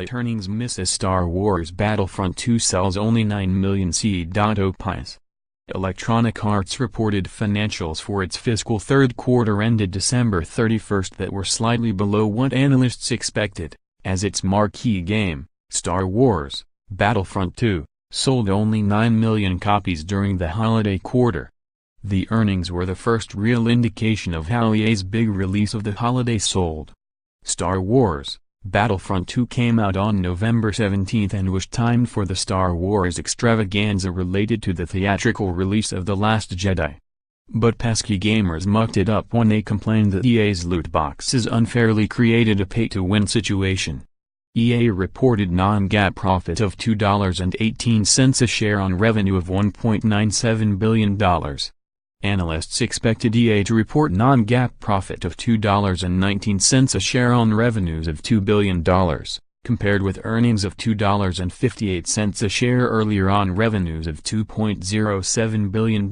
slight earnings miss as Star Wars Battlefront II sells only 9 million c.opies. Electronic Arts reported financials for its fiscal third quarter ended December 31 that were slightly below what analysts expected, as its marquee game, Star Wars Battlefront II, sold only 9 million copies during the holiday quarter. The earnings were the first real indication of how EA's big release of the holiday sold. Star Wars Battlefront II came out on November 17 and was timed for the Star Wars extravaganza related to the theatrical release of The Last Jedi. But pesky gamers mucked it up when they complained that EA's loot boxes unfairly created a pay-to-win situation. EA reported non-GAAP profit of $2.18 a share on revenue of $1.97 billion. Analysts expected EA to report non-GAAP profit of $2.19 a share on revenues of $2 billion, compared with earnings of $2.58 a share earlier on revenues of $2.07 billion.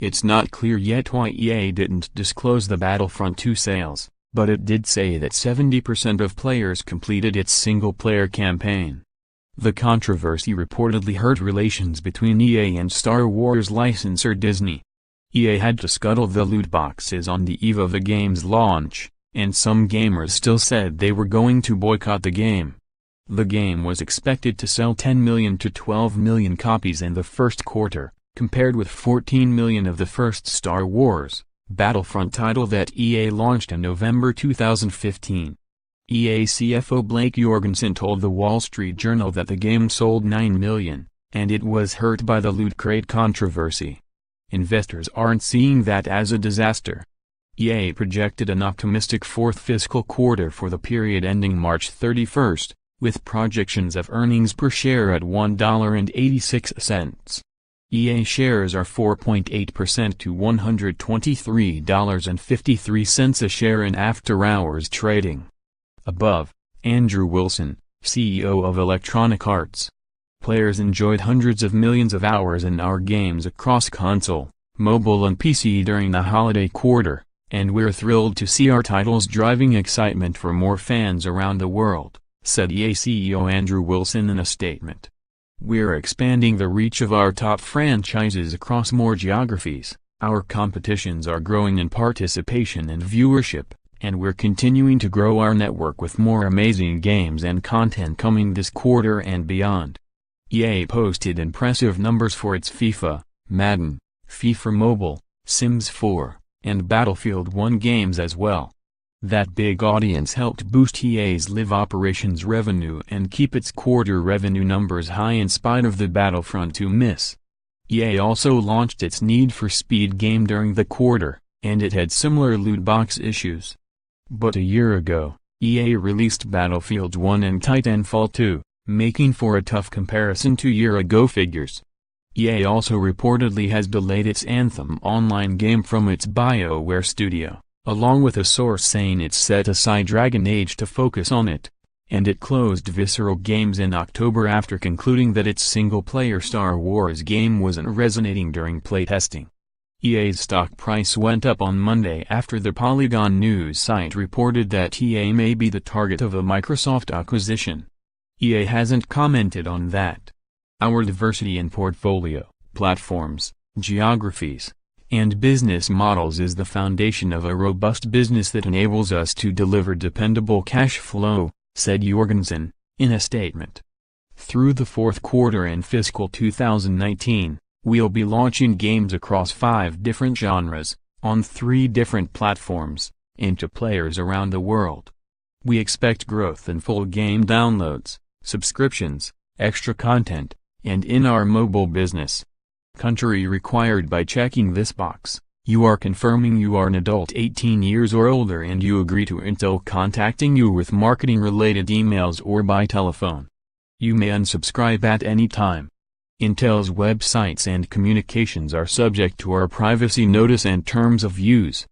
It's not clear yet why EA didn't disclose the Battlefront II sales, but it did say that 70% of players completed its single-player campaign. The controversy reportedly hurt relations between EA and Star Wars licensor Disney. EA had to scuttle the loot boxes on the eve of the game's launch, and some gamers still said they were going to boycott the game. The game was expected to sell 10 million to 12 million copies in the first quarter, compared with 14 million of the first Star Wars Battlefront title that EA launched in November 2015. EA CFO Blake Jorgensen told the Wall Street Journal that the game sold 9 million, and it was hurt by the loot crate controversy. Investors aren't seeing that as a disaster. EA projected an optimistic fourth fiscal quarter for the period ending March 31, with projections of earnings per share at $1.86. EA shares are 4.8% to $123.53 a share in after-hours trading. Above, Andrew Wilson, CEO of Electronic Arts. Players enjoyed hundreds of millions of hours in our games across console, mobile and PC during the holiday quarter, and we're thrilled to see our titles driving excitement for more fans around the world, said EA CEO Andrew Wilson in a statement. We're expanding the reach of our top franchises across more geographies, our competitions are growing in participation and viewership, and we're continuing to grow our network with more amazing games and content coming this quarter and beyond. EA posted impressive numbers for its FIFA, Madden, FIFA Mobile, Sims 4, and Battlefield 1 games as well. That big audience helped boost EA's live operations revenue and keep its quarter revenue numbers high in spite of the Battlefront II miss. EA also launched its Need for Speed game during the quarter, and it had similar loot box issues. But a year ago, EA released Battlefield 1 and Titanfall 2. Making for a tough comparison to year-ago figures. EA also reportedly has delayed its Anthem online game from its BioWare studio, along with a source saying it set aside Dragon Age to focus on it, and it closed Visceral Games in October after concluding that its single-player Star Wars game wasn't resonating during playtesting. EA's stock price went up on Monday after the Polygon news site reported that EA may be the target of a Microsoft acquisition. EA hasn't commented on that. Our diversity in portfolio, platforms, geographies, and business models is the foundation of a robust business that enables us to deliver dependable cash flow, said Jorgensen, in a statement. Through the fourth quarter and fiscal 2019, we'll be launching games across 5 different genres, on 3 different platforms, and to players around the world. We expect growth in full game downloads, subscriptions, extra content, and in our mobile business. Country required. By checking this box, you are confirming you are an adult 18 years or older and you agree to Intel contacting you with marketing-related emails or by telephone. You may unsubscribe at any time. Intel's websites and communications are subject to our privacy notice and terms of use.